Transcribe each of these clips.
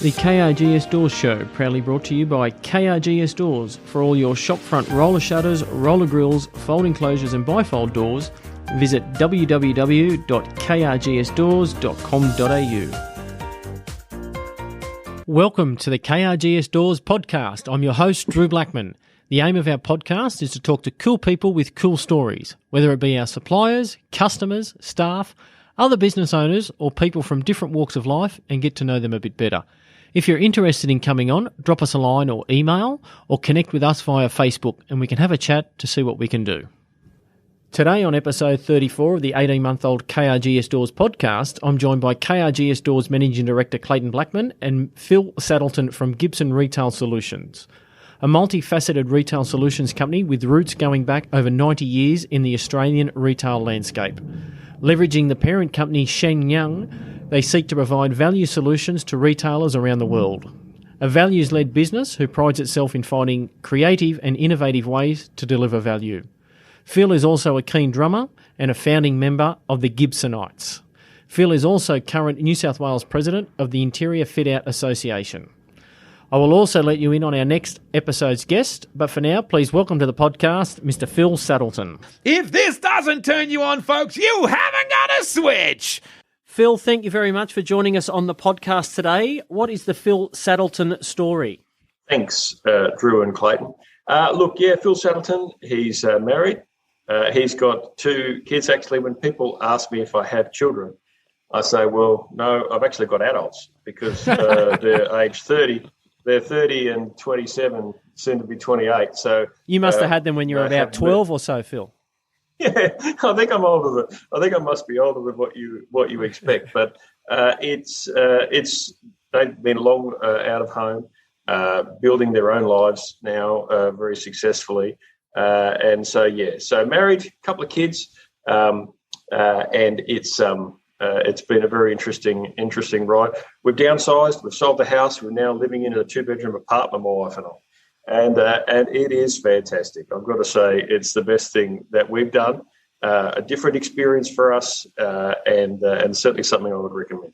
The KRGS Doors Show, proudly brought to you by KRGS Doors. For all your shopfront roller shutters, roller grills, folding closures and bifold doors, visit www.krgsdoors.com.au. Welcome to the KRGS Doors podcast. I'm your host, Drew Blackman. The aim of our podcast is to talk to cool people with cool stories, whether it be our suppliers, customers, staff, other business owners, or people from different walks of life, and get to know them a bit better. If you're interested in coming on, drop us a line or email, or connect with us via Facebook, and we can have a chat to see what we can do. Today on episode 34 of the 18-month-old KRGS Doors podcast, I'm joined by KRGS Doors Managing Director Clayton Blackman and Phil Saddleton from Gibson Retail Solutions, a multi-faceted retail solutions company with roots going back over 90 years in the Australian retail landscape. Leveraging the parent company ShanYoung, they seek to provide value solutions to retailers around the world. A values-led business who prides itself in finding creative and innovative ways to deliver value. Phil is also a keen drummer and a founding member of the Gibsonites. Phil is also current New South Wales President of the Interior Fit Out Association. I will also let you in on our next episode's guest, but for now, please welcome to the podcast, Mr. Phil Saddleton. If this doesn't turn you on, folks, you haven't got a switch. Phil, thank you very much for joining us on the podcast today. What is the Phil Saddleton story? Thanks, Drew and Clayton. Phil Saddleton, he's married. He's got two kids. Actually, when people ask me if I have children, I say, well, no, I've actually got adults because they're age 30. They're 30 and 27, soon to be 28. So you must have had them when you were about 12 or so, Phil. Yeah, I think I'm older. I think I must be older than what you expect. But they've been long out of home, building their own lives now very successfully, So married, couple of kids, and it's been a very interesting ride. We've downsized. We've sold the house. We're now living in a 2-bedroom apartment, my wife and I. And it is fantastic. I've got to say it's the best thing that we've done, a different experience for us, and certainly something I would recommend.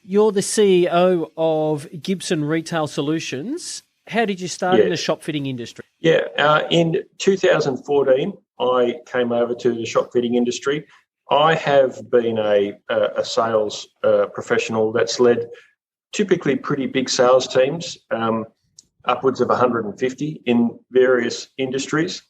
You're the CEO of Gibson Retail Solutions. How did you start in the shop fitting industry? In 2014, I came over to the shop fitting industry. I have been a sales professional that's led typically pretty big sales teams, upwards of 150 in various industries.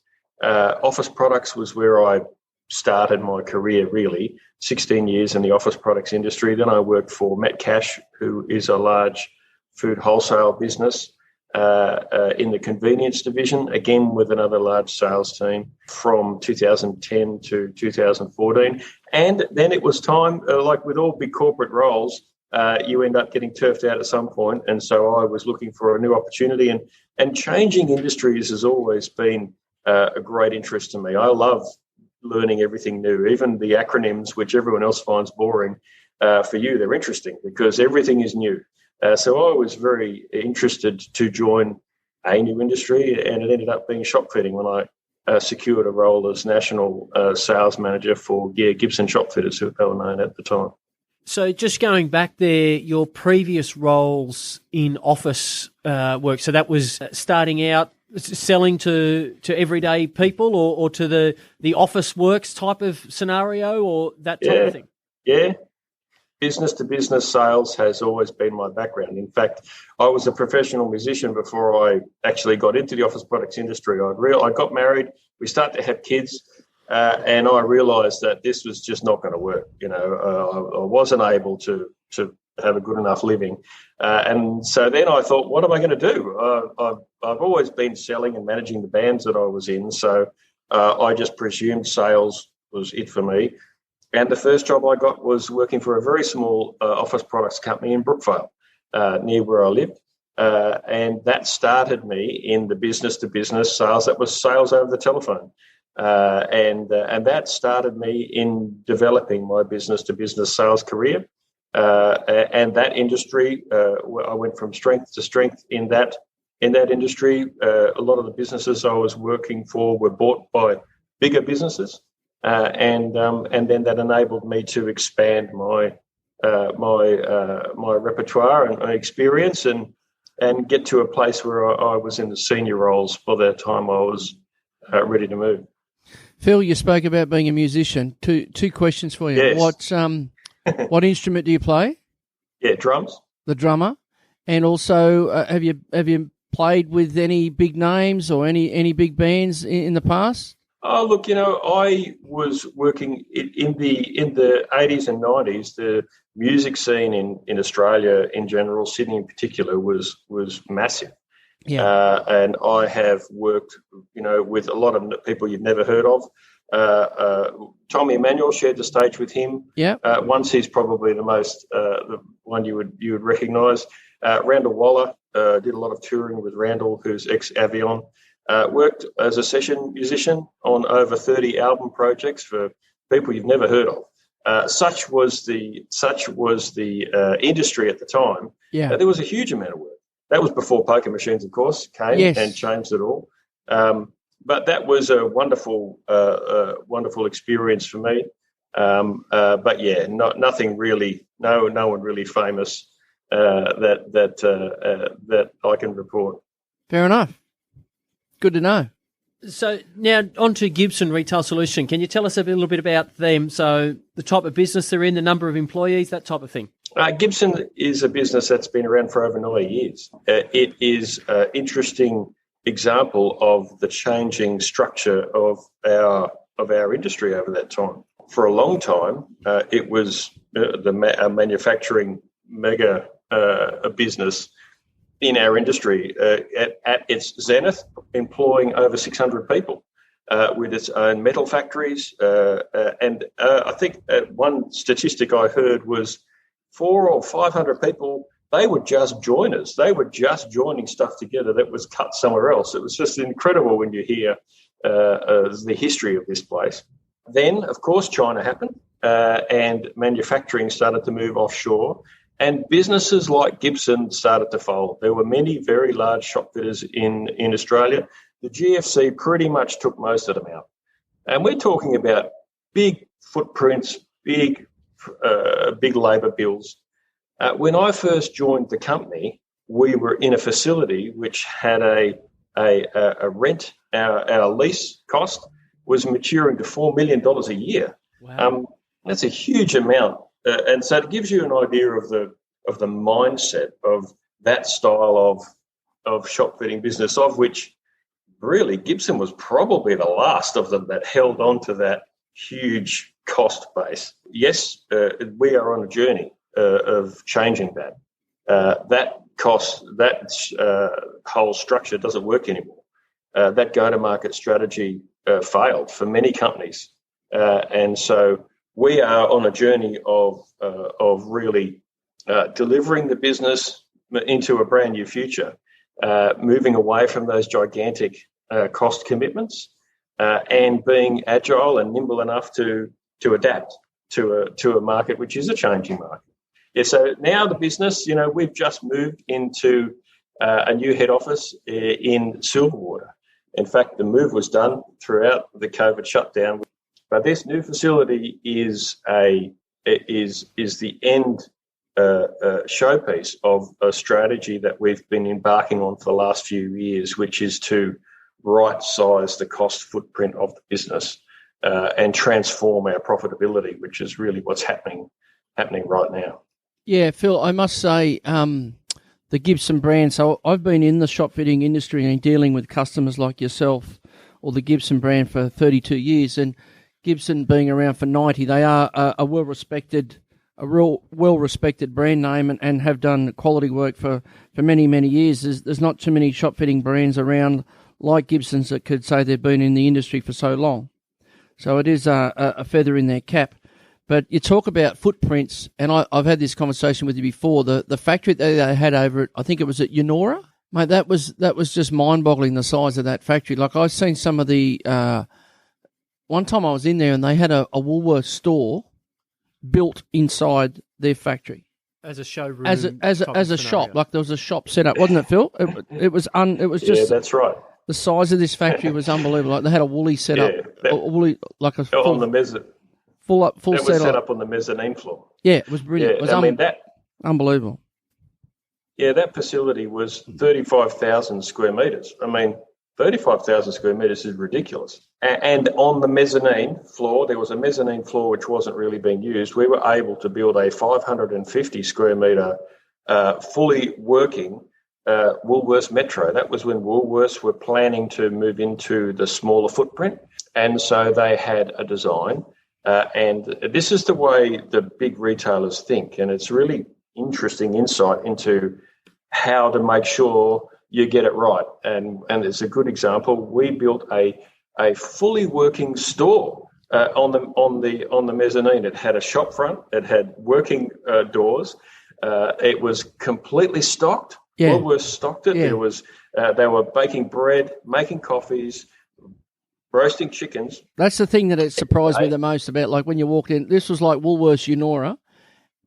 Office products was where I started my career, really, 16 years in the office products industry. Then I worked for Metcash, who is a large food wholesale business, in the convenience division, again with another large sales team from 2010 to 2014. And then it was time, like with all big corporate roles, you end up getting turfed out at some point. And so I was looking for a new opportunity, and changing industries has always been a great interest to me. I love learning everything new, even the acronyms, which everyone else finds boring. For you, they're interesting because everything is new. So I was very interested to join a new industry, and it ended up being shop fitting when I secured a role as national sales manager for Gibson Shop Fitters, who they were known at the time. So just going back there, your previous roles in office work, so that was starting out selling to everyday people or to the office works type of scenario or that type of thing? Yeah. Business-to-business sales has always been my background. In fact, I was a professional musician before I actually got into the office products industry. I got married, we started to have kids, and I realised that this was just not going to work. I wasn't able to have a good enough living. And so then I thought, what am I going to do? I've always been selling and managing the bands that I was in, so I just presumed sales was it for me. And the first job I got was working for a very small office products company in Brookvale, near where I lived. And that started me in the business-to-business sales. That was sales over the telephone. And that started me in developing my business-to-business sales career. And that industry, I went from strength to strength in that industry. A lot of the businesses I was working for were bought by bigger businesses. And then that enabled me to expand my my repertoire and experience, and get to a place where I was in the senior roles by the time I was ready to move. Phil, you spoke about being a musician. Two questions for you. Yes. What instrument do you play? Yeah, drums. The drummer. And also, have you played with any big names or any big bands in the past? Oh, look, I was working in the 80s and 90s. The music scene in Australia in general, Sydney in particular, was massive. Yeah. And I have worked, with a lot of people you've never heard of. Tommy Emmanuel, shared the stage with him. Yeah. Once. He's probably the most the one you would recognise. Randall Waller, did a lot of touring with Randall, who's ex-Avion. Worked as a session musician on over 30 album projects for people you've never heard of. Such was the industry at the time. Yeah. There was a huge amount of work. That was before poker machines, of course, came and changed it all. But that was a wonderful experience for me. But yeah, nothing really. No one really famous that I can report. Fair enough. Good to know. So now on to Gibson Retail Solutions. Can you tell us a little bit about them? So the type of business they're in, the number of employees, that type of thing. Gibson is a business that's been around for over 90 years. It is an interesting example of the changing structure of our industry over that time. For a long time, it was a manufacturing mega business in our industry at its zenith, employing over 600 people with its own metal factories. And I think one statistic I heard was 400 or 500 people, they were just joiners. They were just joining stuff together that was cut somewhere else. It was just incredible when you hear the history of this place. Then, of course, China happened and manufacturing started to move offshore. And businesses like Gibson started to fold. There were many very large shop fitters in Australia. The GFC pretty much took most of them out. And we're talking about big footprints, big labour bills. When I first joined the company, we were in a facility which had a rent. Our lease cost was maturing to $4 million a year. Wow. That's a huge amount. And so it gives you an idea of the mindset of that style of shop fitting business, of which really Gibson was probably the last of them that held on to that huge cost base. Yes, we are on a journey of changing that. That cost, that whole structure doesn't work anymore. That go-to-market strategy failed for many companies, and so we are on a journey of really delivering the business into a brand new future, moving away from those gigantic cost commitments, and being agile and nimble enough to adapt to a market which is a changing market. Yeah, so now the business, we've just moved into a new head office in Silverwater. In fact, the move was done throughout the COVID shutdown. But this new facility is the end showpiece of a strategy that we've been embarking on for the last few years, which is to right-size the cost footprint of the business and transform our profitability, which is really what's happening right now. Yeah, Phil, I must say the Gibson brand, so I've been in the shop fitting industry and dealing with customers like yourself or the Gibson brand for 32 years, and Gibson being around for 90, they are a well-respected brand name and have done quality work for many, many years. There's not too many shop fitting brands around like Gibson's that could say they've been in the industry for so long. So it is a feather in their cap. But you talk about footprints, and I've had this conversation with you before. The factory that they had over at, I think it was at Yennora, mate, that was just mind-boggling, the size of that factory. Like, I've seen some of the one time I was in there and they had a Woolworths store built inside their factory as a showroom, as a shop. Like, there was a shop set up, wasn't it, Phil? It was just, yeah, that's right. The size of this factory was unbelievable. Like, they had a Woolly set up, a Woolly, like a on the mezzanine. full That was set set up on the mezzanine floor. Yeah, it was brilliant. Yeah, It was unbelievable. Yeah, that facility was 35,000 square metres. I mean, 35,000 square metres is ridiculous. And on the mezzanine floor, there was a mezzanine floor which wasn't really being used. We were able to build a 550 square metre fully working Woolworths Metro. That was when Woolworths were planning to move into the smaller footprint. And so they had a design. And this is the way the big retailers think. And it's really interesting insight into how to make sure you get it right. And it's a good example. We built a fully working store on the mezzanine. It had a shop front. It had working doors. It was completely stocked. Yeah. Woolworths stocked it. Yeah. There was they were baking bread, making coffees, roasting chickens. That's the thing that it surprised me the most about. Like when you walked in, this was like Woolworths Eunora,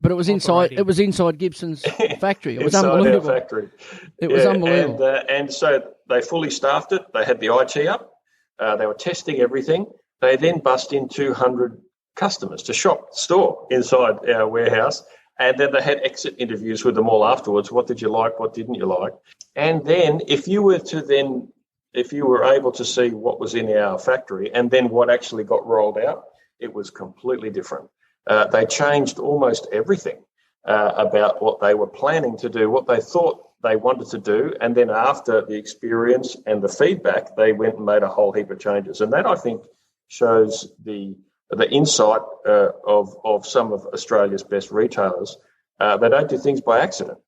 but it was inside. It was inside Gibson's factory. It was unbelievable. Our factory. It was unbelievable. And so they fully staffed it. They had the IT up. They were testing everything. They then bussed in 200 customers to shop, store inside our warehouse. And then they had exit interviews with them all afterwards. What did you like? What didn't you like? And then if you were able to see what was in our factory and then what actually got rolled out, it was completely different. They changed almost everything about what they were planning to do, what they thought they wanted to do. And then after the experience and the feedback, they went and made a whole heap of changes. And that, I think, shows the insight of some of Australia's best retailers. They don't do things by accident.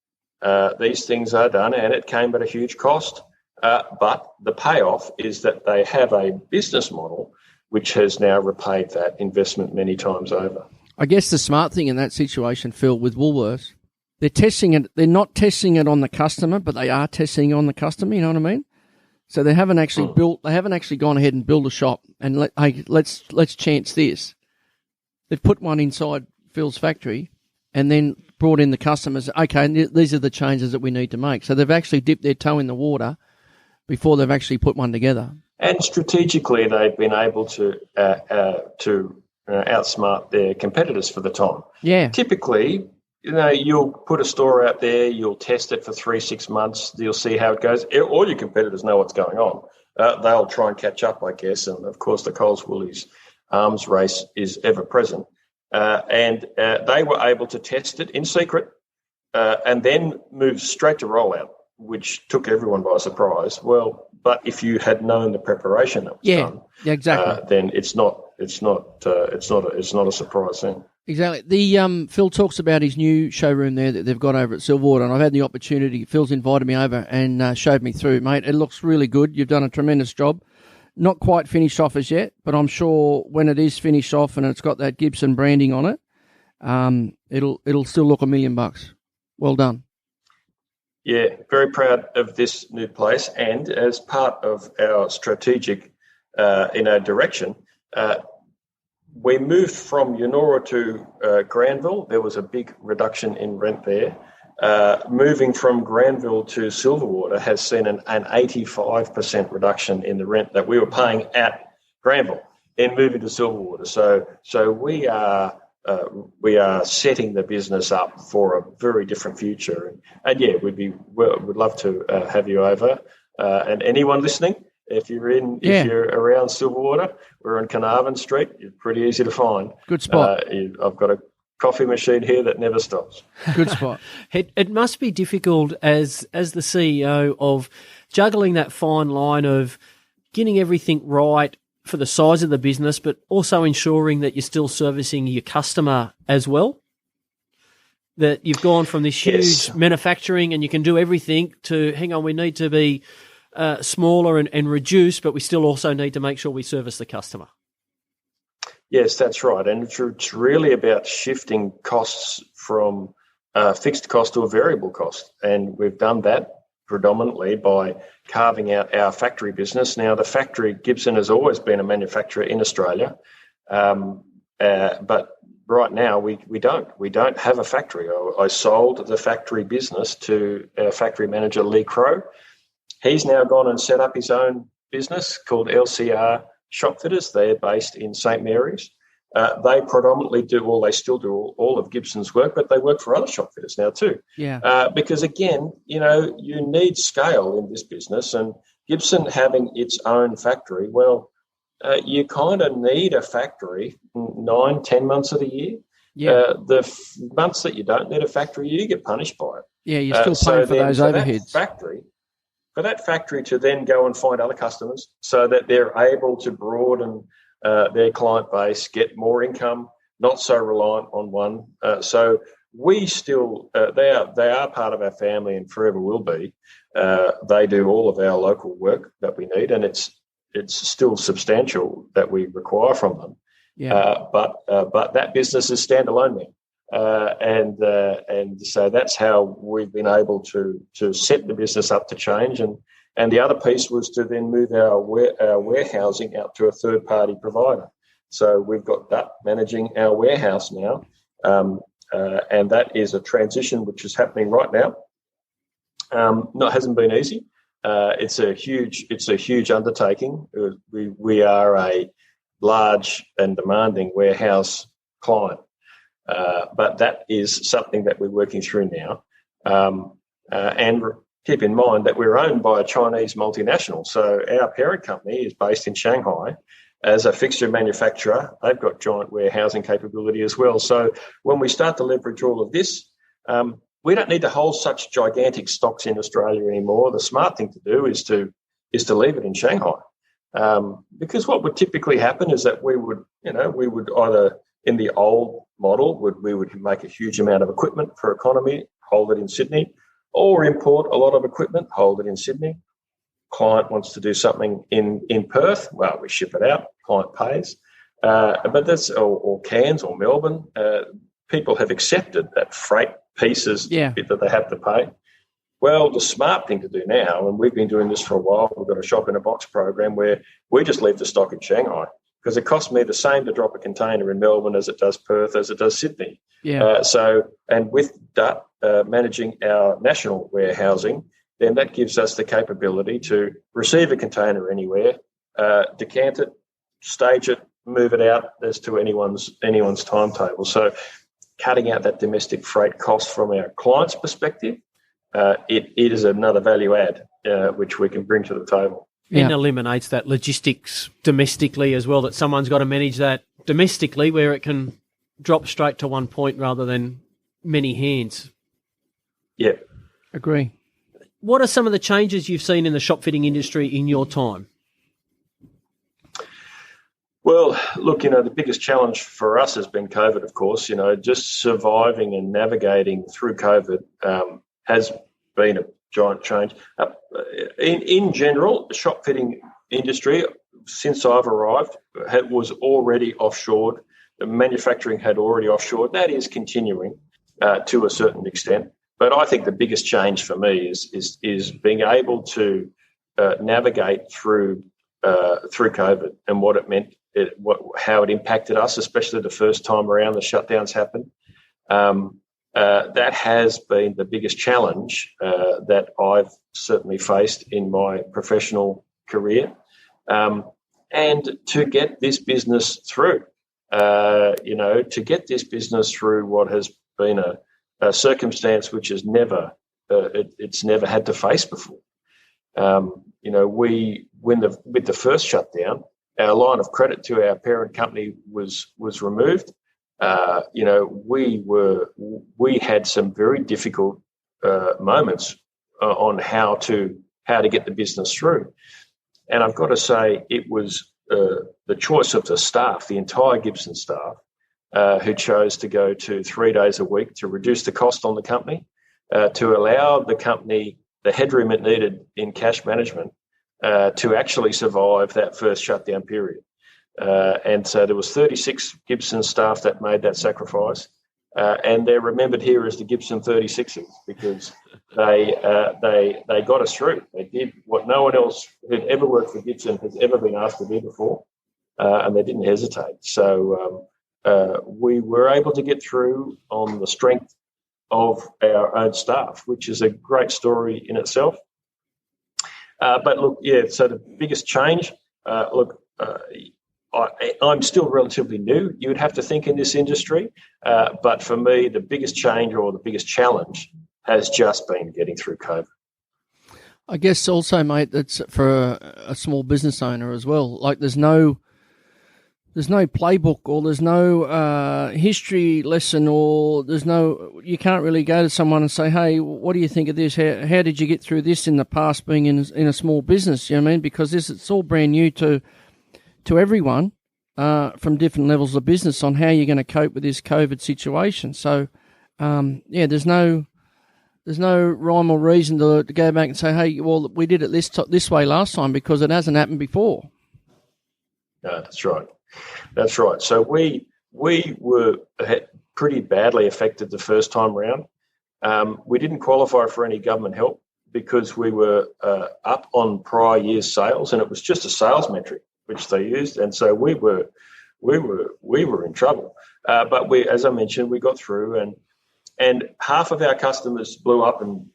These things are done, and it came at a huge cost. But the payoff is that they have a business model which has now repaid that investment many times over. I guess the smart thing in that situation, Phil, with Woolworths, they're testing it. They're not testing it on the customer, but they are testing on the customer. You know what I mean? So they haven't actually They haven't actually gone ahead and built a shop and let's chance this. They've put one inside Phil's factory, and then brought in the customers. Okay, these are the changes that we need to make. So they've actually dipped their toe in the water before they've actually put one together. And strategically, they've been able to outsmart their competitors for the time. Yeah. Typically, you'll put a store out there, you'll test it for 3-6 months, you'll see how it goes. All your competitors know what's going on. They'll try and catch up, I guess. And, of course, the Coles Woolies arms race is ever present. And they were able to test it in secret and then move straight to rollout, which took everyone by surprise. Well, but if you had known the preparation that was done, exactly, then it's not a surprise then. Exactly. The Phil talks about his new showroom there that they've got over at Silverwater, and I've had the opportunity. Phil's invited me over and showed me through, mate. It looks really good. You've done a tremendous job. Not quite finished off as yet, but I'm sure when it is finished off and it's got that Gibson branding on it, it'll still look $1 million. Well done. Yeah, very proud of this new place, and as part of our strategic direction, we moved from Eunora to Granville. There was a big reduction in rent there. Moving from Granville to Silverwater has seen an 85% reduction in the rent that we were paying at Granville in moving to Silverwater. So we are setting the business up for a very different future. And yeah, we'd love to have you over. And anyone listening, if you're around Silverwater, we're on Carnarvon Street. It's pretty easy to find. Good spot. I've got a coffee machine here that never stops. Good spot. It must be difficult as the CEO of juggling that fine line of getting everything right for the size of the business, but also ensuring that you're still servicing your customer as well. That you've gone from this huge manufacturing and you can do everything to, hang on, we need to be smaller and reduce, but we still also need to make sure we service the customer. Yes, that's right. And it's really about shifting costs from fixed cost to a variable cost. And we've done that predominantly by carving out our factory business. Now, the factory, Gibson has always been a manufacturer in Australia, but right now we don't have a factory. I sold the factory business to our factory manager, Lee Crow. He's now gone and set up his own business called LCR Shopfitters. They're based in St. Mary's. They predominantly they still do all of Gibson's work, but they work for other shop fitters now too. Yeah. Because again, you need scale in this business, and Gibson having its own factory, you kind of need a factory 9-10 months of the year. Yeah. The months that you don't need a factory, you get punished by it. Yeah, you're still paying for those overheads. For that factory to then go and find other customers so that they're able to broaden their client base, get more income, not so reliant on one. So we still, they are part of our family and forever will be. They do all of our local work that we need, and it's still substantial that we require from them. Yeah. But that business is standalone now, and so that's how we've been able to set the business up to change. And the other piece was to then move our warehousing out to a third-party provider. So we've got that managing our warehouse now, and that is a transition which is happening right now. No, it hasn't been easy. It's a huge undertaking. We are a large and demanding warehouse client, but that is something that we're working through now. And keep in mind that we're owned by a Chinese multinational. So our parent company is based in Shanghai as a fixture manufacturer. They've got giant warehousing capability as well. So when we start to leverage all of this, we don't need to hold such gigantic stocks in Australia anymore. The smart thing to do is to leave it in Shanghai. Because what would typically happen is that we would either, in the old model, we would make a huge amount of equipment for economy, hold it in Sydney, or import a lot of equipment, hold it in Sydney. Client wants to do something in Perth, well, we ship it out, client pays. But that's, or Cairns or Melbourne, people have accepted that freight pieces that they have to pay. Well, the smart thing to do now, and we've been doing this for a while, we've got a shop in a box program where we just leave the stock in Shanghai because it costs me the same to drop a container in Melbourne as it does Perth, as it does Sydney. Yeah. And with that, managing our national warehousing, then that gives us the capability to receive a container anywhere, decant it, stage it, move it out as to anyone's timetable. So cutting out that domestic freight cost from our client's perspective, it is another value add which we can bring to the table. And eliminates that logistics domestically as well, that someone's got to manage that domestically where it can drop straight to one point rather than many hands. Yeah. Agree. What are some of the changes you've seen in the shop fitting industry in your time? Well, look, the biggest challenge for us has been COVID, of course. Just surviving and navigating through COVID has been a giant change. In general, the shop fitting industry, since I've arrived, was already offshored. The manufacturing had already offshored. That is continuing to a certain extent. But I think the biggest change for me is being able to navigate through COVID and what it meant, how it impacted us, especially the first time around the shutdowns happened. That has been the biggest challenge that I've certainly faced in my professional career. And to get this business through, what has been a circumstance which has never had to face before. With the first shutdown, our line of credit to our parent company was removed. We had some very difficult moments on how to get the business through, and I've got to say it was the choice of the staff, the entire Gibson staff, who chose to go to 3 days a week to reduce the cost on the company, to allow the company the headroom it needed in cash management to actually survive that first shutdown period. And so there was 36 Gibson staff that made that sacrifice, and they're remembered here as the Gibson 36ers because they got us through. They did what no one else who'd ever worked for Gibson has ever been asked to do before, and they didn't hesitate. So we were able to get through on the strength of our own staff, which is a great story in itself. But look, so the biggest change, I'm still relatively new, you would have to think, in this industry. But for me, the biggest change or the biggest challenge has just been getting through COVID. I guess also, mate, that's for a small business owner as well. Like there's no playbook, or there's no history lesson, or you can't really go to someone and say, hey, what do you think of this? How did you get through this in the past being in a small business? You know what I mean? Because it's all brand new to everyone from different levels of business on how you're going to cope with this COVID situation. So, there's no rhyme or reason to go back and say, hey, well, we did it this way last time, because it hasn't happened before. No, that's right. That's right. So we were pretty badly affected the first time round. We didn't qualify for any government help because we were up on prior year's sales, and it was just a sales metric which they used, and so we were in trouble. But as I mentioned, we got through, and half of our customers blew up and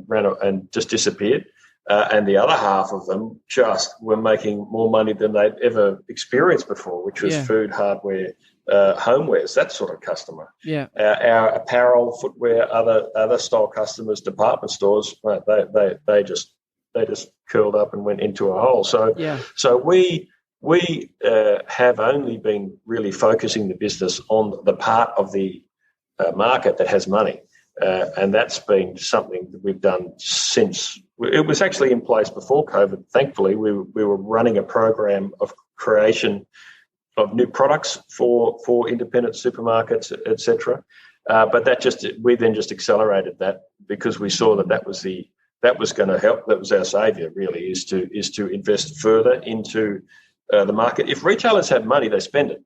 ran and just disappeared. And the other half of them just were making more money than they'd ever experienced before, which was food, hardware, homewares, that sort of customer. Yeah. Our apparel, footwear, other style customers, department stores, they just curled up and went into a hole. So we have only been really focusing the business on the part of the market that has money. And that's been something that we've done since. It was actually in place before COVID. Thankfully, we were running a program of creation of new products for independent supermarkets, etc. But we then just accelerated that because we saw that was going to help. That was our saviour, really, is to invest further into the market. If retailers have money, they spend it.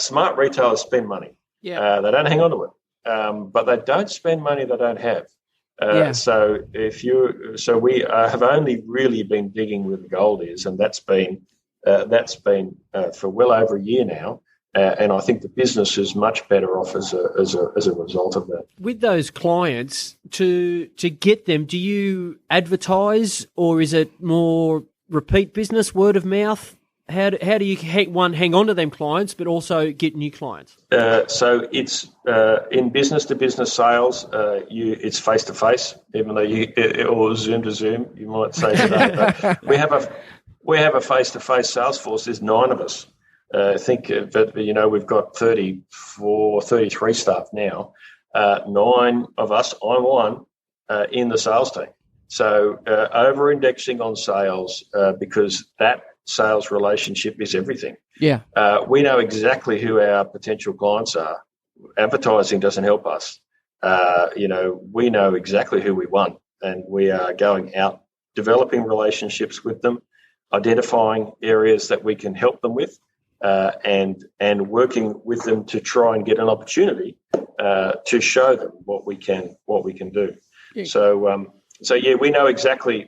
Smart retailers spend money. Yeah. They don't hang on to it. But they don't spend money they don't have. So we have only really been digging where the gold is, and that's been for well over a year now. And I think the business is much better off as a result of that. With those clients, to get them, do you advertise, or is it more repeat business, word of mouth? How do you hang on to them clients, but also get new clients? So it's in business to business sales. It's face to face, even though or Zoom to Zoom, you might say today. But we have a face to face sales force. There's 9 of us. I think that we've got 33 staff now. 9 of us. I'm one in the sales team. So over indexing on sales because that sales relationship is everything. Yeah. We know exactly who our potential clients are. Advertising doesn't help us. We know exactly who we want, and we are going out, developing relationships with them, identifying areas that we can help them with, and working with them to try and get an opportunity to show them what we can do. Yeah. So we know exactly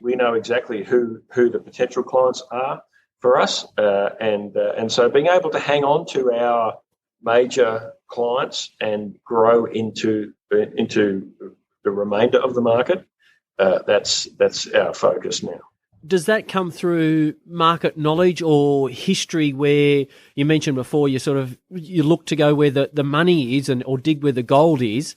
who the potential clients are for us, and so being able to hang on to our major clients and grow into the remainder of the market, that's our focus now. Does that come through market knowledge or history, where you mentioned before you look to go where the money is or dig where the gold is?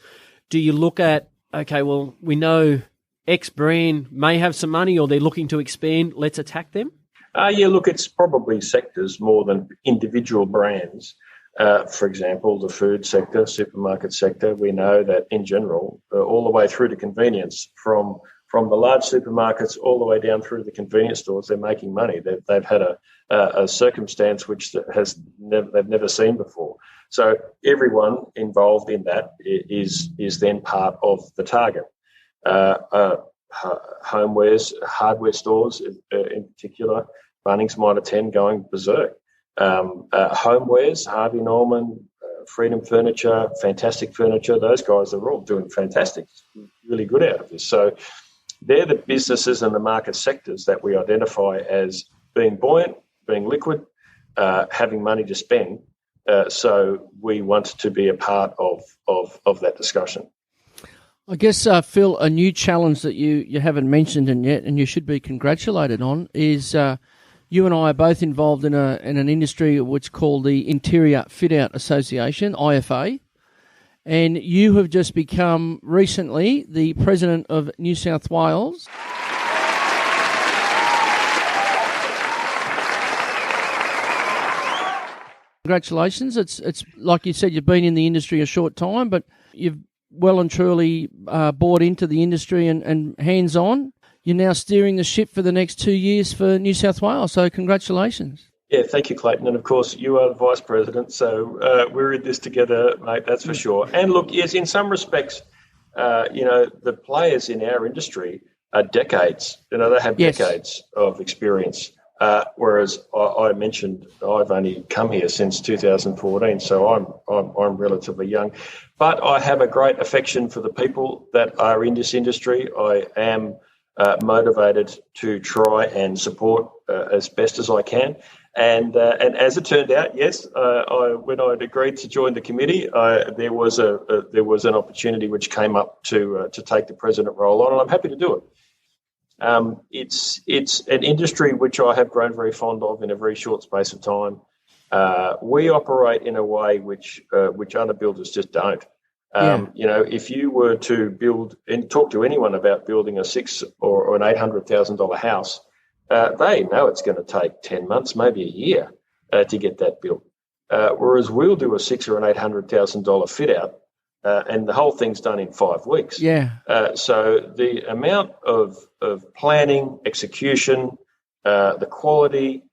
Do you look at, okay, well, we know X brand may have some money or they're looking to expand, let's attack them? Look, it's probably sectors more than individual brands. For example, the food sector, supermarket sector, we know that in general, all the way through to convenience, from the large supermarkets all the way down through the convenience stores, they're making money. They've had a circumstance which they've never seen before. So everyone involved in that is then part of the target. Homewares, hardware stores in particular, Bunnings might attend, going berserk. Homewares, Harvey Norman, Freedom Furniture, Fantastic Furniture, those guys are all doing fantastic, really good out of this. So they're the businesses and the market sectors that we identify as being buoyant, being liquid, having money to spend. So we want to be a part of that discussion. I guess, Phil, a new challenge that you haven't mentioned yet, and you should be congratulated on, is You and I are both involved in an industry which is called the Interior Fit Out Association, IFA, and you have just become recently the President of New South Wales. Congratulations. It's like you said, you've been in the industry a short time, but you've well and truly bought into the industry and hands-on. You're now steering the ship for the next 2 years for New South Wales, so congratulations. Yeah, thank you, Clayton. And of course, you are the Vice President, so we're in this together, mate, that's for sure. And look, yes, in some respects, the players in our industry are decades. They have decades of experience. Whereas I mentioned I've only come here since 2014, so I'm relatively young. But I have a great affection for the people that are in this industry. I am motivated to try and support as best as I can. And as it turned out, yes, when I'd agreed to join the committee, there was an opportunity which came up to take the president role on, and I'm happy to do it. It's an industry which I have grown very fond of in a very short space of time. We operate in a way which other builders just don't. If you were to build and talk to anyone about building a $600,000 or an $800,000 house, they know it's going to take 10 months, maybe a year, to get that built. Whereas we'll do a $600,000 or an $800,000 fit out. And the whole thing's done in 5 weeks. Yeah. So the amount of planning, execution, the quality,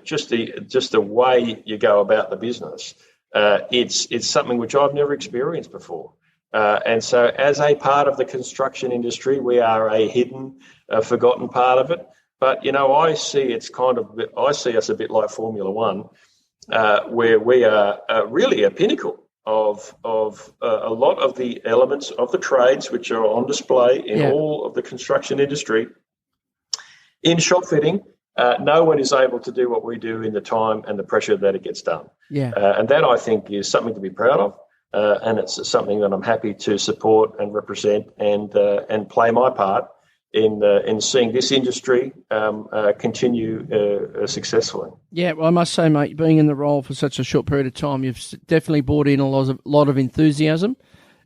just the way you go about the business, it's something which I've never experienced before. And so, as a part of the construction industry, we are a hidden, forgotten part of it. But I see us a bit like Formula One, where we are really a pinnacle of a lot of the elements of the trades which are on display in all of the construction industry. In shop fitting, no one is able to do what we do in the time and the pressure that it gets done. And that, I think, is something to be proud of, and it's something that I'm happy to support and represent and play my part in seeing this industry continue successfully. Yeah, well, I must say, mate, being in the role for such a short period of time, you've definitely brought in a lot of enthusiasm,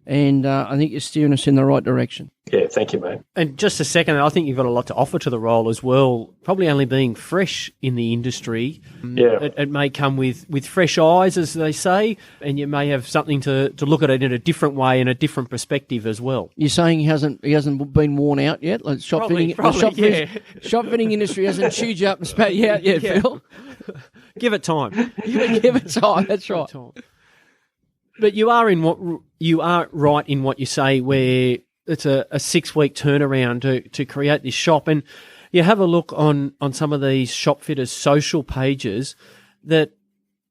and I think you're steering us in the right direction. Yeah, thank you, mate. And just a second, I think you've got a lot to offer to the role as well. Probably only being fresh in the industry, it may come with fresh eyes, as they say, and you may have something to look at it in a different way and a different perspective as well. You're saying he hasn't been worn out yet? Like shop fitting industry hasn't chewed you up and spat you out yet, Phil? Give it time. Give it time. That's right. But you are right in what you say, where it's a 6-week turnaround to create this shop. And you have a look on some of these shop fitters' social pages that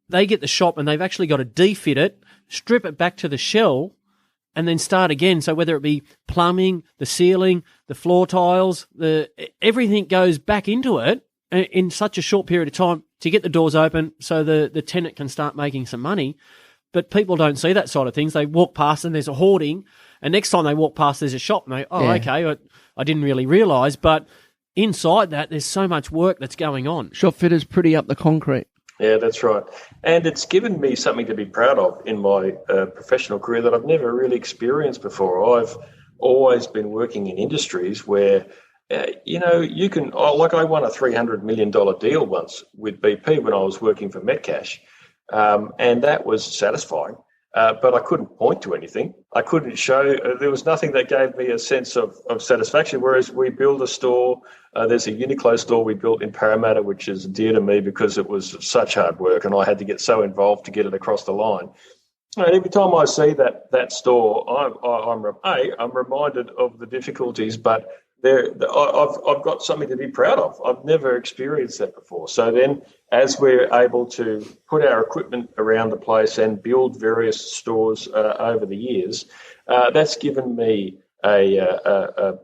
they get the shop and they've actually got to defit it, strip it back to the shell, and then start again. So whether it be plumbing, the ceiling, the floor tiles, everything goes back into it in such a short period of time to get the doors open so the tenant can start making some money. But people don't see that side of things. They walk past and there's a hoarding, and next time they walk past there's a shop and they, okay, I didn't really realise. But inside that, there's so much work that's going on. Shop fitters pretty up the concrete. Yeah, that's right. And it's given me something to be proud of in my professional career that I've never really experienced before. I've always been working in industries where, you can, like I won a $300 million deal once with BP when I was working for Metcash. And that was satisfying, but I couldn't point to anything. I couldn't show, there was nothing that gave me a sense of satisfaction, whereas we build a store, there's a Uniqlo store we built in Parramatta, which is dear to me because it was such hard work and I had to get so involved to get it across the line. And every time I see that store, I'm reminded of the difficulties, but I've got something to be proud of. I've never experienced that before. So then, as we're able to put our equipment around the place and build various stores over the years, that's given me a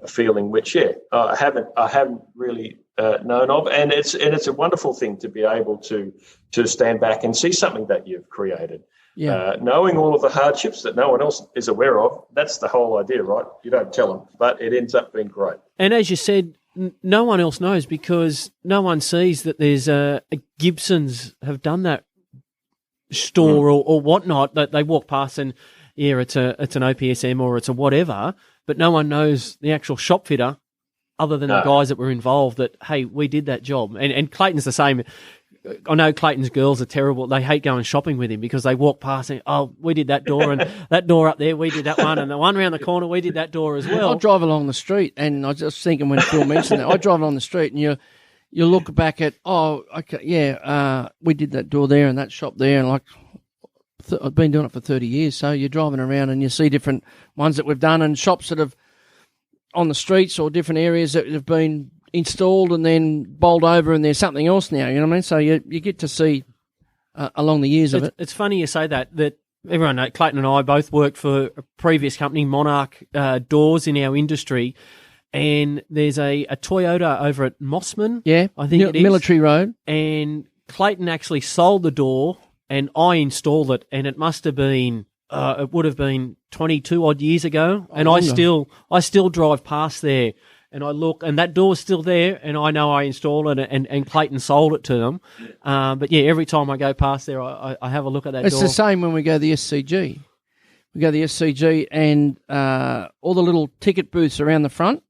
feeling which, I haven't really known of, and it's a wonderful thing to be able to stand back and see something that you've created. Yeah. Knowing all of the hardships that no one else is aware of, that's the whole idea, right? You don't tell them, but it ends up being great. And as you said, no one else knows because no one sees that there's a Gibsons have done that store or whatnot, that they walk past and, yeah, it's an OPSM or it's a whatever, but no one knows the actual shop fitter other than the guys that were involved that, hey, we did that job. And Clayton's the same. I know Clayton's girls are terrible. They hate going shopping with him because they walk past and, oh, we did that door and that door up there, we did that one, and the one around the corner, we did that door as well. I drive along the street, and I was just thinking when Phil mentioned that, I drive along the street and you look back at, oh, okay, yeah, we did that door there and that shop there, and like, I've been doing it for 30 years, so you're driving around and you see different ones that we've done and shops that have on the streets or different areas that have been installed and then bowled over and there's something else now, you know what I mean? So you get to see along the years of it. It's funny you say that everyone knows, Clayton and I both worked for a previous company, Monarch Doors, in our industry, and there's a Toyota over at Mossman. Yeah, I think it is. Military Road. And Clayton actually sold the door and I installed it, and it must have been, it would have been 22 odd years ago, and I still drive past there, and I look, and that door's still there, and I know I installed it, and Clayton sold it to them. But yeah, every time I go past there, I have a look at that door. It's the same when we go to the SCG. We go to the SCG, and all the little ticket booths around the front,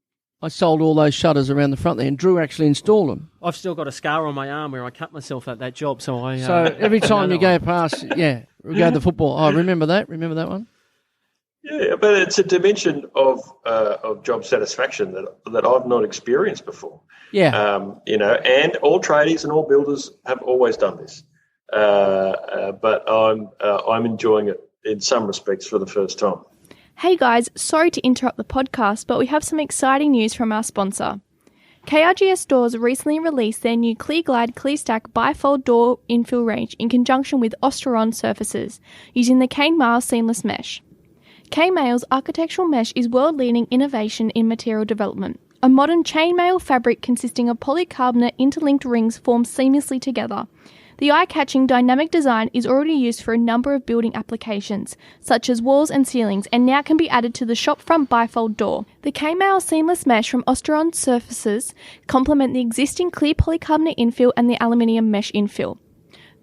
I sold all those shutters around the front there, and Drew actually installed them. I've still got a scar on my arm where I cut myself at that job, so I... So every time you go past, yeah, we go to the football. Oh, remember that? Remember that one? Yeah, but it's a dimension of job satisfaction that I've not experienced before. Yeah. And all tradies and all builders have always done this. But I'm enjoying it in some respects for the first time. Hey guys, sorry to interrupt the podcast, but we have some exciting news from our sponsor. KRGS Doors recently released their new Clear Glide Clear Stack bifold door infill range in conjunction with Ostron surfaces, using the K-Mail seamless mesh. K-Mail's architectural mesh is world-leading innovation in material development. A modern chainmail fabric consisting of polycarbonate interlinked rings formed seamlessly together. The eye-catching dynamic design is already used for a number of building applications, such as walls and ceilings, and now can be added to the shop front bifold door. The K-Mail seamless mesh from Ostron surfaces complement the existing clear polycarbonate infill and the aluminium mesh infill.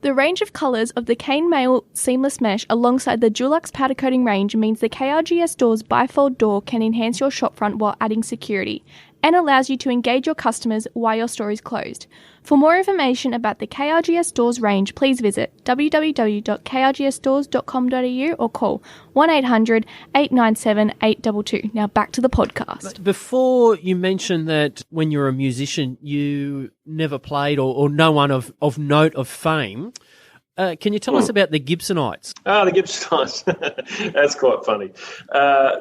The range of colours of the K-Mail seamless mesh alongside the Dulux powder coating range means the KRGS Doors bifold door can enhance your shopfront while adding security, and allows you to engage your customers while your store is closed. For more information about the KRGS Doors range, please visit www.krgsdoors.com.au or call 1800 897 822. Now back to the podcast. Before you mentioned that when you're a musician you never played or no one of note of fame, can you tell us about the Gibsonites? The Gibsonites. That's quite funny.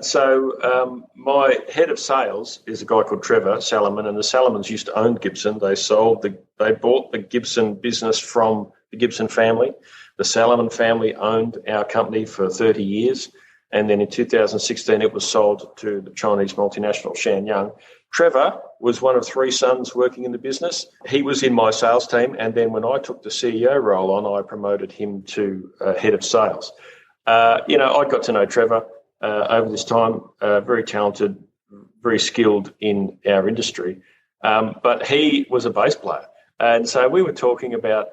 So my head of sales is a guy called Trevor Salomon, and the Salomons used to own Gibson. They bought the Gibson business from the Gibson family. The Salomon family owned our company for 30 years, and then in 2016 it was sold to the Chinese multinational ShanYoung. Trevor was one of three sons working in the business. He was in my sales team, and then when I took the CEO role on, I promoted him to head of sales. I got to know Trevor over this time, very talented, very skilled in our industry, but he was a bass player. And so we were talking about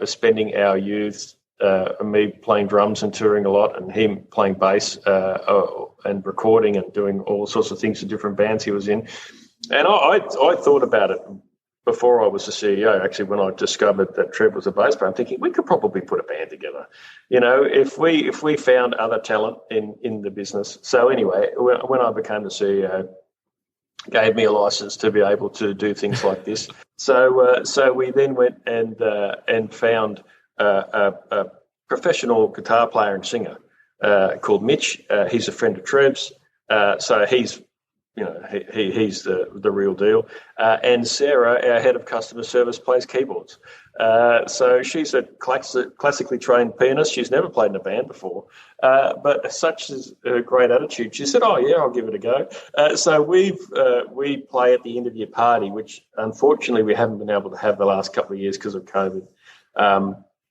spending our youth, me playing drums and touring a lot, and him playing bass and recording and doing all sorts of things in different bands he was in. And I thought about it before I was the CEO, actually, when I discovered that Trev was a bass player. I'm thinking we could probably put a band together, if we found other talent in the business. So anyway, when I became the CEO, gave me a license to be able to do things like this. So we then went and found a professional guitar player and singer called Mitch. He's a friend of Trev's, so he's he's the real deal. And Sarah, our head of customer service, plays keyboards. So she's a classically trained pianist. She's never played in a band before, but such is her great attitude. She said, "Oh yeah, I'll give it a go." So we play at the end of your party, which unfortunately we haven't been able to have the last couple of years because of COVID.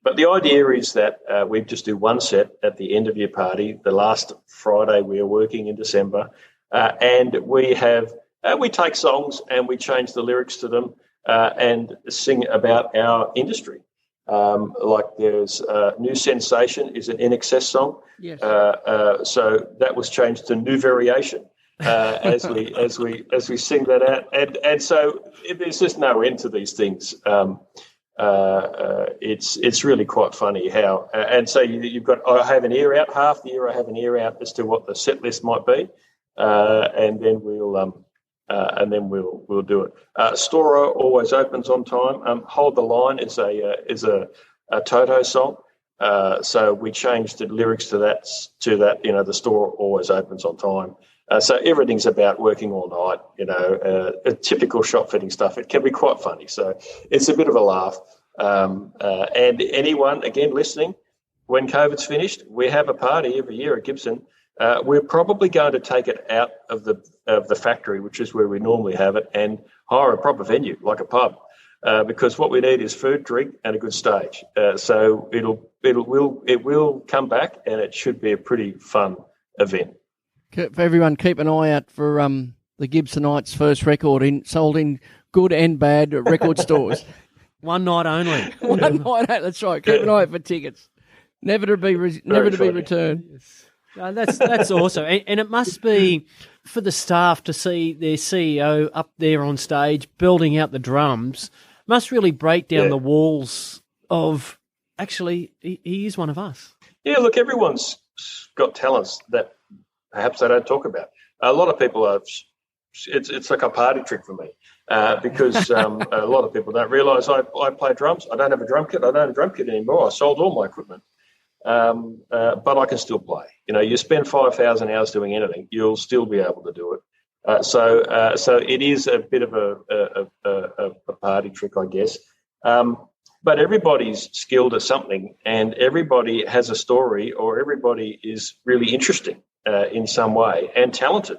But the idea is that we just do one set at the end of your party. The last Friday we are working in December, and we have We take songs and we change the lyrics to them and sing about our industry. Like there's New Sensation is an NXS song. Yes. So that was changed to New Variation as we sing that out. And so there's just no end to these things. It's really quite funny how, and so you've got, I have an ear out, half the year I have an ear out as to what the set list might be, and then we'll do it. Stora always opens on time. Hold the Line is a Toto song, so we changed the lyrics to that. The store always opens on time. So everything's about working all night, typical shop fitting stuff. It can be quite funny. So it's a bit of a laugh. And anyone, again, listening, when COVID's finished, we have a party every year at Gibson. We're probably going to take it out of the factory, which is where we normally have it, and hire a proper venue, like a pub, because what we need is food, drink, and a good stage. So it will come back, and it should be a pretty fun event. For everyone, keep an eye out for the Gibsonites' first record sold in good and bad record stores. One night only. One night only, that's right. Keep an eye out for tickets. Never to be returned. No, that's awesome. And it must be for the staff to see their CEO up there on stage building out the drums, must really break down the walls of, actually, he is one of us. Yeah, look, everyone's got talents that perhaps they don't talk about. A lot of people it's like a party trick for me because a lot of people don't realise I play drums. I don't have a drum kit. I don't have a drum kit anymore. I sold all my equipment. But I can still play. You spend 5,000 hours doing anything, you'll still be able to do it. So it is a bit of a party trick, I guess. But everybody's skilled at something, and everybody has a story, or everybody is really interesting in some way and talented.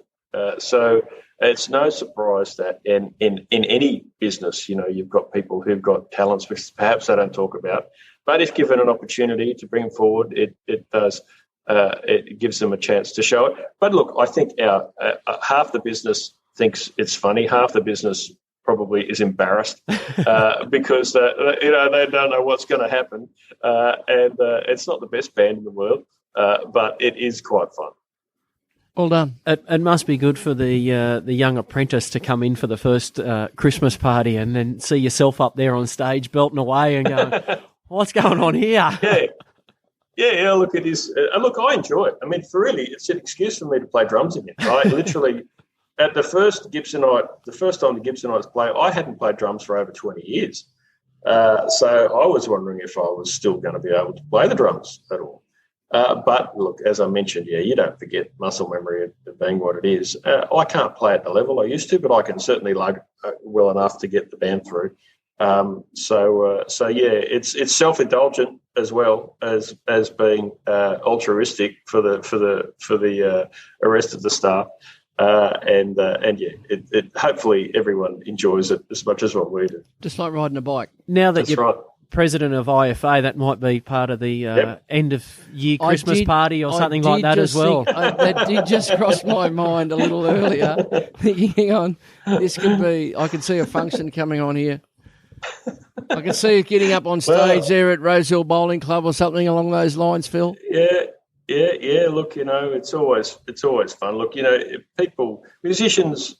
So it's no surprise that in any business, you've got people who've got talents which perhaps they don't talk about. But if given an opportunity to bring forward, it does. It gives them a chance to show it. But look, I think half the business thinks it's funny. Half the business probably is embarrassed because they don't know what's going to happen. And it's not the best band in the world, but it is quite fun. Well done. It must be good for the young apprentice to come in for the first Christmas party and then see yourself up there on stage belting away and going, what's going on here? Yeah. Look, it is. Look, I enjoy it. I mean, it's an excuse for me to play drums again. I literally, at the first time the Gibsonites play, I hadn't played drums for over 20 years. So I was wondering if I was still going to be able to play the drums at all. But look, as I mentioned, you don't forget muscle memory being what it is. I can't play at the level I used to, but I can certainly lug well enough to get the band through. It's self-indulgent as well as being altruistic for the rest of the staff. It hopefully everyone enjoys it as much as what we do. Just like riding a bike. Now that you're president of IFA, that might be part of the end of year Christmas party or something like that as well. That did just cross my mind a little earlier. Thinking, hang on, this could be. I can see a function coming on here. I can see it getting up on stage there at Rosehill Bowling Club or something along those lines, Phil. Yeah. Look, it's always fun. Look, musicians,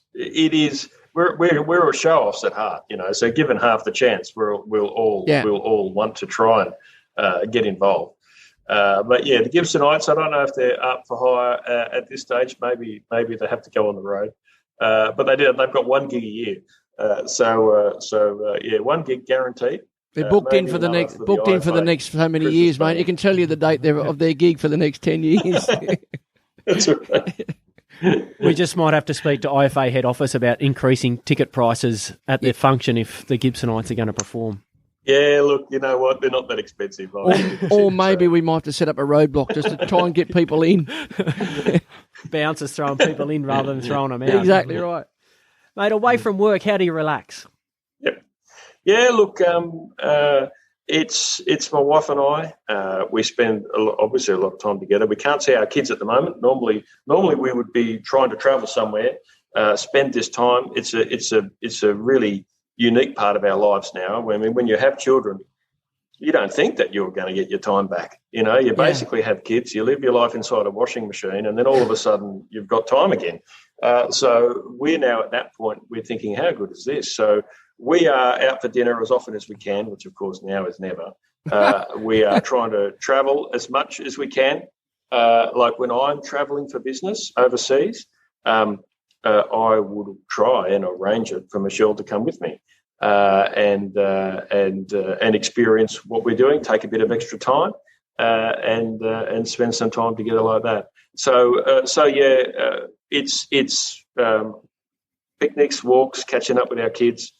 we're a show-offs at heart. So given half the chance, we'll all want to try and get involved. But the Gibsonites, I don't know if they're up for hire at this stage. Maybe they have to go on the road. But they've got one gig a year. One gig guaranteed. They're booked in for the next so many years, mate. You can tell you the date of their gig for the next 10 years. That's right. We just might have to speak to IFA head office about increasing ticket prices at their function if the Gibsonites are going to perform. Yeah, look, you know what? They're not that expensive. Or maybe we might have to set up a roadblock just to try and get people in. Bouncers throwing people in rather than throwing them out. Exactly right. Mate, away from work, how do you relax? Yep. Yeah, look, it's my wife and I. We spend obviously a lot of time together. We can't see our kids at the moment. Normally we would be trying to travel somewhere, spend this time. It's a really unique part of our lives now. I mean, when you have children, you don't think that you're going to get your time back. You know, you basically have kids, you live your life inside a washing machine, and then all of a sudden you've got time again. So we're now at that point, we're thinking, how good is this? So we are out for dinner as often as we can, which of course now is never. We are trying to travel as much as we can. Like when I'm traveling for business overseas, I would try and arrange it for Michelle to come with me. And experience what we're doing, take a bit of extra time, and spend some time together like that. It's picnics, walks, catching up with our kids.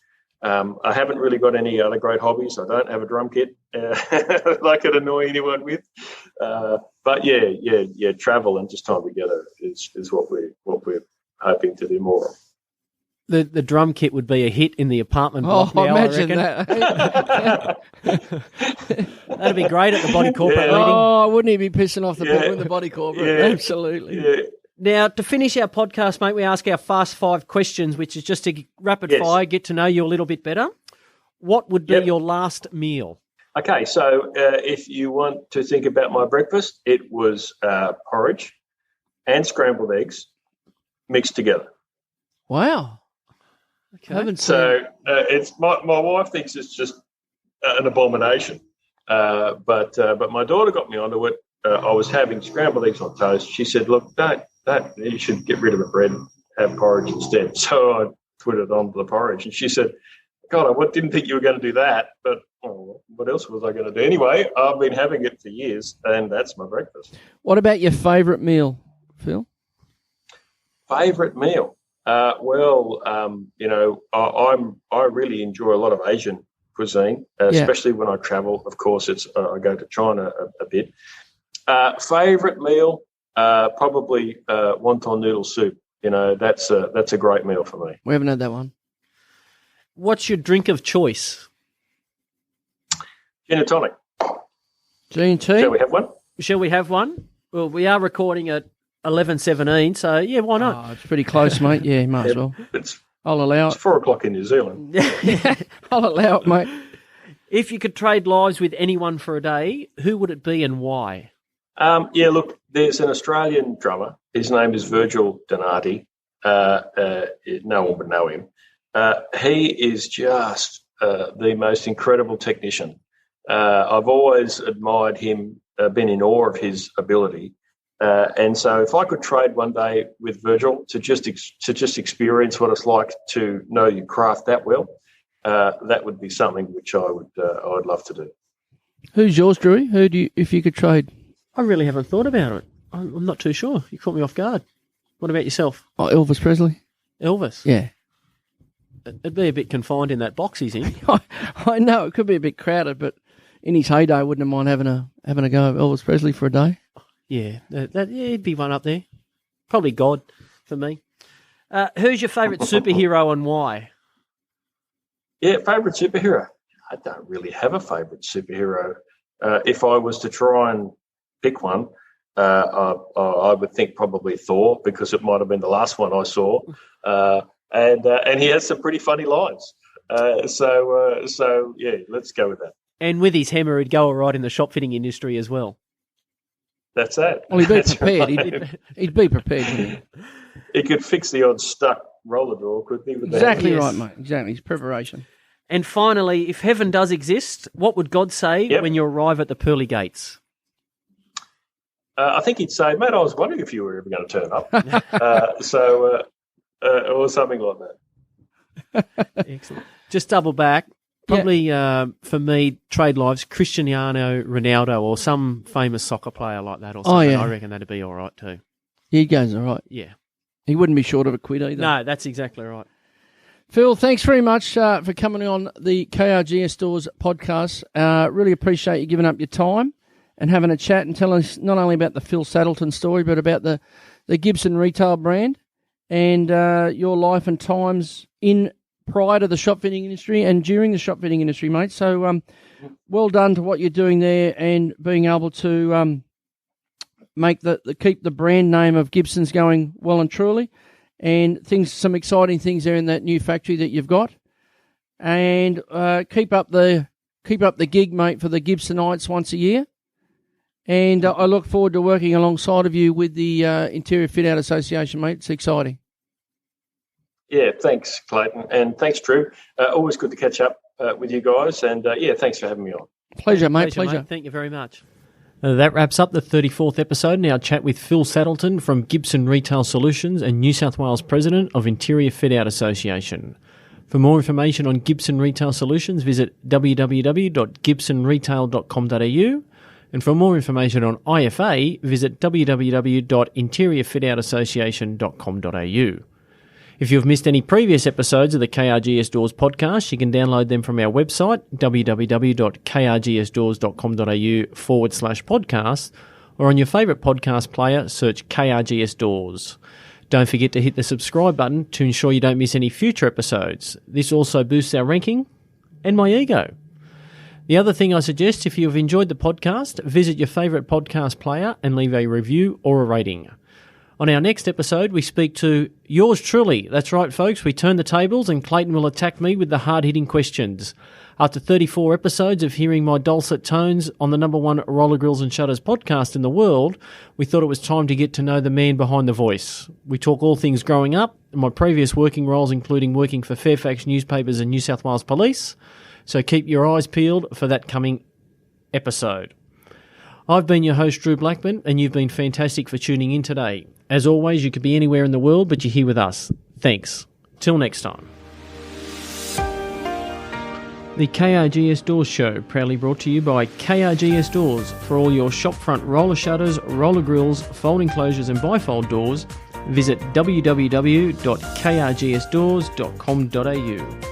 I haven't really got any other great hobbies. I don't have a drum kit that I could annoy anyone with. But travel and just time together is what we're hoping to do more of. The drum kit would be a hit in the apartment block now, imagine I reckon. that. That'd be great at the body corporate meeting. Oh, wouldn't he be pissing off the people in the body corporate? Yeah. Absolutely. Yeah. Now, to finish our podcast, mate, we ask our fast 5 questions, which is just to rapid fire, get to know you a little bit better. What would be your last meal? Okay, so if you want to think about my breakfast, it was porridge and scrambled eggs mixed together. Wow. Okay. So it's my wife thinks it's just an abomination, but my daughter got me onto it. I was having scrambled eggs on toast. She said, "Look, you should get rid of the bread and have porridge instead." So I put it on the porridge, and she said, "God, I didn't think you were going to do that, but what else was I going to do?" Anyway, I've been having it for years, and that's my breakfast. What about your favourite meal, Phil? Favourite meal? I really enjoy a lot of Asian cuisine, especially when I travel. Of course, I go to China a bit. Favourite meal? Probably wonton noodle soup. You know, that's a great meal for me. We haven't had that one. What's your drink of choice? Gin and tonic. G&T? Shall we have one? Shall we have one? Well, we are recording at 11:17, so yeah, why not? Oh, it's pretty close, mate. Yeah, might as well. I'll allow It's it. 4:00 in New Zealand. I'll allow it, mate. If you could trade lives with anyone for a day, who would it be and why? Look, there's an Australian drummer. His name is Virgil Donati. No one would know him. He is just the most incredible technician. I've always admired him, been in awe of his ability. And so if I could trade one day with Virgil to just experience what it's like to know your craft that well, that would be something which I would love to do. Who's yours, Drewy? Who do you, if you could trade? I really haven't thought about it. I'm not too sure. You caught me off guard. What about yourself? Oh, Elvis Presley. Elvis? Yeah. It'd be a bit confined in that box he's in. I know it could be a bit crowded, but in his heyday, I wouldn't mind having a go of Elvis Presley for a day. Yeah, he'd be one up there. Probably God for me. Who's your favourite superhero and why? Yeah, favourite superhero? I don't really have a favourite superhero. If I was to try and pick one, I would think probably Thor, because it might have been the last one I saw. And he has some pretty funny lines. So yeah, let's go with that. And with his hammer, he'd go all right in the shop fitting industry as well. That's that. Well, he'd be That's prepared. right. He'd be prepared, wouldn't he? He could fix the odd stuck roller door, couldn't he? With Exactly Yes. right, mate. Exactly. It's preparation. And finally, if heaven does exist, what would God say when you arrive at the pearly gates? I think he'd say, "Mate, I was wondering if you were ever going to turn up." Or something like that. Excellent. Just double back. Probably for me, trade lives, Cristiano Ronaldo or some famous soccer player like that or something. Oh, yeah. I reckon that'd be all right too. He goes all right. Yeah. He wouldn't be short of a quid either. No, that's exactly right. Phil, thanks very much for coming on the KRGS Stores podcast. Really appreciate you giving up your time and having a chat and telling us not only about the Phil Saddleton story, but about the Gibson Retail brand and your life and times in prior to the shop fitting industry and during the shop fitting industry, mate. So well done to what you're doing there and being able to make keep the brand name of Gibson's going well and truly. and some exciting things there in that new factory that you've got. And keep up the gig, mate, for the Gibsonites once a year. And I look forward to working alongside of you with the Interior Fit Out Association, mate. It's exciting. Yeah, thanks, Clayton. And thanks, Drew. Always good to catch up with you guys. And, thanks for having me on. Pleasure, mate. Mate. Thank you very much. That wraps up the 34th episode in our chat with Phil Saddleton from Gibson Retail Solutions and New South Wales President of Interior Fit Out Association. For more information on Gibson Retail Solutions, visit www.gibsonretail.com.au. And for more information on IFA, visit www.interiorfitoutassociation.com.au. If you've missed any previous episodes of the KRGS Doors podcast, you can download them from our website, www.krgsdoors.com.au/podcast, or on your favourite podcast player, search KRGS Doors. Don't forget to hit the subscribe button to ensure you don't miss any future episodes. This also boosts our ranking and my ego. The other thing I suggest, if you've enjoyed the podcast, visit your favourite podcast player and leave a review or a rating. On our next episode, we speak to yours truly. That's right, folks. We turn the tables and Clayton will attack me with the hard-hitting questions. After 34 episodes of hearing my dulcet tones on the #1 Roller Grills and Shutters podcast in the world, we thought it was time to get to know the man behind the voice. We talk all things growing up, and my previous working roles including working for Fairfax Newspapers and New South Wales Police. So keep your eyes peeled for that coming episode. I've been your host, Drew Blackman, and you've been fantastic for tuning in today. As always, you could be anywhere in the world, but you're here with us. Thanks. Till next time. The KRGS Doors Show, proudly brought to you by KRGS Doors. For all your shopfront roller shutters, roller grills, fold enclosures and bifold doors, visit www.krgsdoors.com.au.